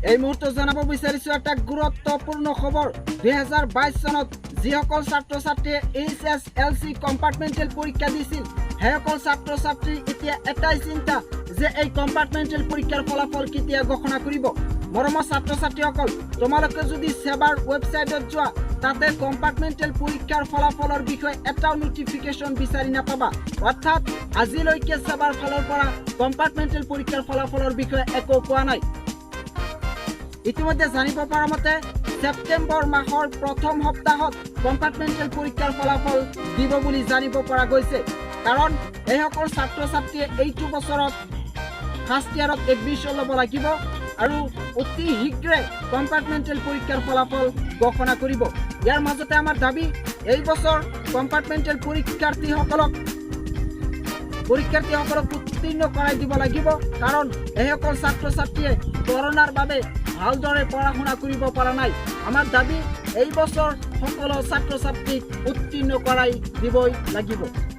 এই মুহূৰ্তে জানাব বিচাৰিছো এটা গুৰুত্বপূৰ্ণ খবৰ 2022 চনত যিসকল ছাত্ৰ ছাত্ৰীয়ে HSLC কম্পাৰ্টমেণ্টেল পৰীক্ষা দিছিল সেইসকল ছাত্ৰ ছাত্ৰী এতিয়া এটাই চিন্তা যে এই কম্পাৰ্টমেণ্টেল পৰীক্ষাৰ ফলাফল কেতিয়া ঘোষণা কৰিব মৰমৰ ছাত্ৰ ছাত্ৰীসকল তোমালোকে যদি সেৱাৰ ৱেবছাইটত যোৱা তাতে কম্পাৰ্টমেণ্টেল পৰীক্ষাৰ ফলাফলৰ বিষয়ে এটাও নোটিফিকেশন বিচাৰি নাপাবা অৰ্থাৎ আজিলৈকে সেৱাৰ ফালৰ পৰা কম্পাৰ্টমেণ্টেল পৰীক্ষাৰ ফলাফলৰ বিষয়ে একো কোৱা নাই ইতিমধ্যে জানিব পৰা মতে সেপ্টেম্বৰ মাহৰ প্ৰথম সপ্তাহত কম্পাৰ্টমেণ্টেল পৰীক্ষাৰ ফলাফল দিব বুলি জানিব পৰা গৈছে কাৰণ এইসকল ছাত্ৰ ছাত্ৰীয়ে এইটো বছৰত ফাৰ্ষ্ট ইয়াৰত এডমিশ্যন ল'ব লাগিব আৰু অতি শীঘ্ৰে কম্পাৰ্টমেণ্টেল পৰীক্ষাৰ ফলাফল ঘোষণা কৰিব ইয়াৰ মাজতে আমাৰ দাবী এই বছৰ কম্পাৰ্টমেণ্টেল পৰীক্ষাৰ্থীসকলক উত্তীৰ্ণ কৰাই দিব লাগিব কাৰণ এইসকল ছাত্ৰ ছাত্ৰীয়ে কৰোনাৰ বাবে ভালদৰে পঢ়া শুনা কৰিব পৰা নাই আমাৰ দাবী এই বছৰ সকলো ছাত্ৰ ছাত্ৰীক উত্তীৰ্ণ কৰাই দিবই লাগিব